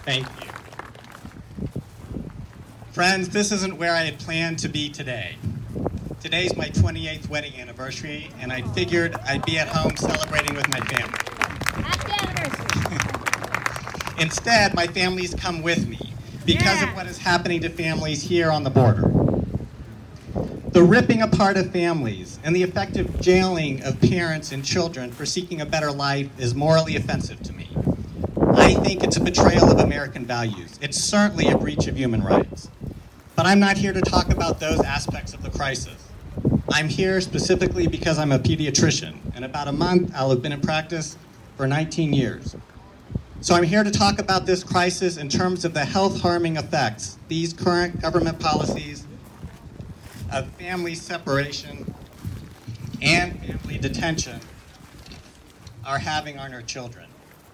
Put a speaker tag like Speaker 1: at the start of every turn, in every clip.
Speaker 1: Thank you. Friends, this isn't where I had planned to be today. Today's my 28th wedding anniversary, and I figured I'd be at home celebrating with my family.
Speaker 2: Happy anniversary.
Speaker 1: Instead, my family's come with me because of what is happening to families here on the border. The ripping apart of families and the effective jailing of parents and children for seeking a better life is morally offensive to me. I think it's a betrayal of American values. It's certainly a breach of human rights. But I'm not here to talk about those aspects of the crisis. I'm here specifically because I'm a pediatrician. In about a month, I'll have been in practice for 19 years. So I'm here to talk about this crisis in terms of the health-harming effects these current government policies of family separation and family detention are having on our children.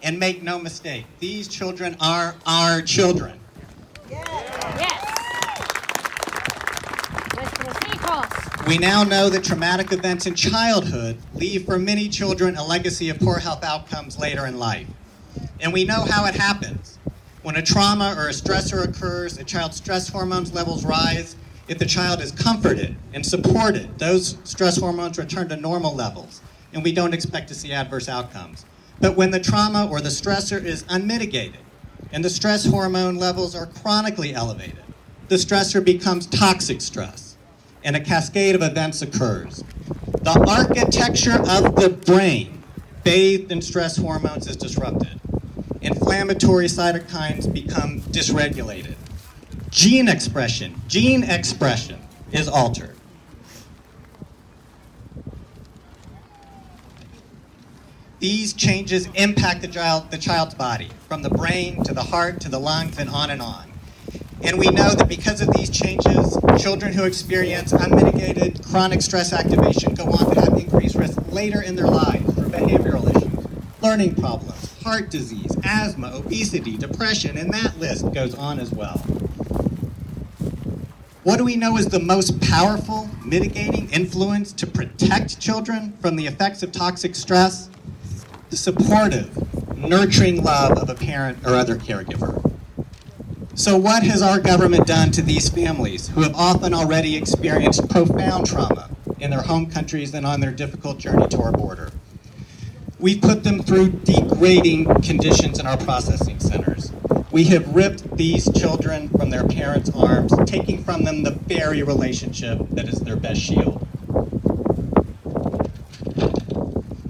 Speaker 1: And make no mistake, these children are our children.
Speaker 2: Yes.
Speaker 1: We now know that traumatic events in childhood leave for many children a legacy of poor health outcomes later in life. And we know how it happens. When a trauma or a stressor occurs, a child's stress hormones levels rise. If the child is comforted and supported, those stress hormones return to normal levels, and we don't expect to see adverse outcomes. But when the trauma or the stressor is unmitigated and the stress hormone levels are chronically elevated, the stressor becomes toxic stress, and a cascade of events occurs. The architecture of the brain bathed in stress hormones is disrupted. Inflammatory cytokines become dysregulated. Gene expression is altered. These changes impact the child's body, from the brain to the heart to the lungs and on and on. And we know that because of these changes, children who experience unmitigated chronic stress activation go on to have increased risk later in their lives for behavioral issues, learning problems, heart disease, asthma, obesity, depression, and that list goes on as well. What do we know is the most powerful mitigating influence to protect children from the effects of toxic stress? The supportive, nurturing love of a parent or other caregiver. So what has our government done to these families who have often already experienced profound trauma in their home countries and on their difficult journey to our border? We've put them through degrading conditions in our processing centers. We have ripped these children from their parents' arms, taking from them the very relationship that is their best shield.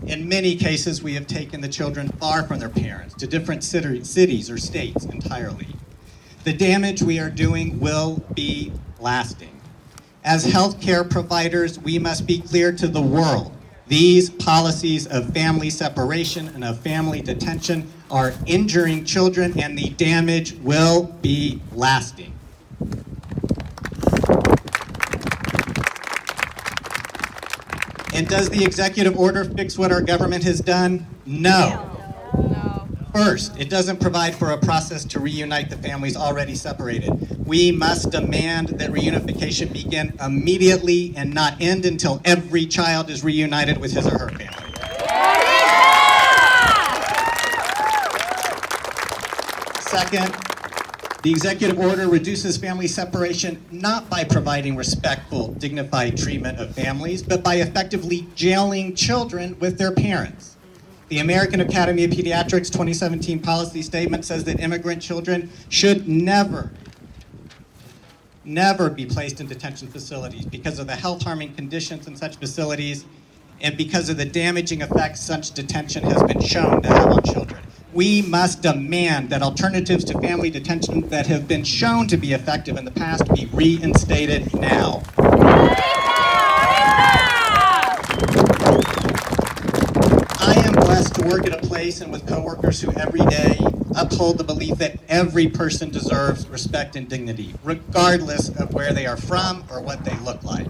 Speaker 1: In many cases, we have taken the children far from their parents, to different cities or states entirely. The damage we are doing will be lasting. As healthcare providers, we must be clear to the world. These policies of family separation and of family detention are injuring children, and the damage will be lasting. And does the executive order fix what our government has done? No. First, it doesn't provide for a process to reunite the families already separated. We must demand that reunification begin immediately and not end until every child is reunited with his or her family. Second, the executive order reduces family separation not by providing respectful, dignified treatment of families, but by effectively jailing children with their parents. The American Academy of Pediatrics 2017 policy statement says that immigrant children should never be placed in detention facilities because of the health-harming conditions in such facilities and because of the damaging effects such detention has been shown to have on children. We must demand that alternatives to family detention that have been shown to be effective in the past be reinstated now. I am blessed to work at a place and with coworkers who every day uphold the belief that every person deserves respect and dignity, regardless of where they are from or what they look like.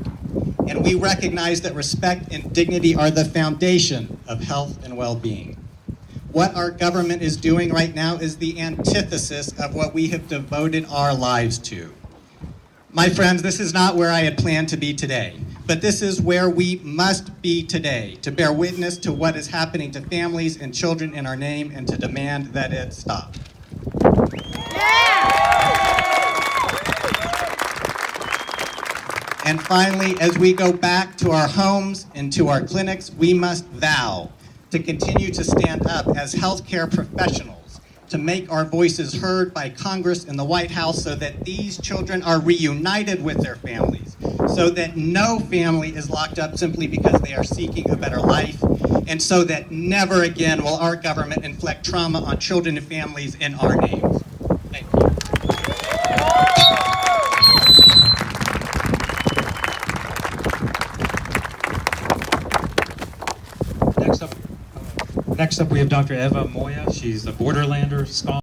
Speaker 1: And we recognize that respect and dignity are the foundation of health and well-being. What our government is doing right now is the antithesis of what we have devoted our lives to. My friends, this is not where I had planned to be today, but this is where we must be today to bear witness to what is happening to families and children in our name and to demand that it stop. And finally, as we go back to our homes and to our clinics, we must vow to continue to stand up as healthcare professionals, to make our voices heard by Congress and the White House so that these children are reunited with their families, so that no family is locked up simply because they are seeking a better life, and so that never again will our government inflict trauma on children and families in our names. Thank you.
Speaker 3: Next up, we have Dr. Eva Moya. She's a Borderlander scholar.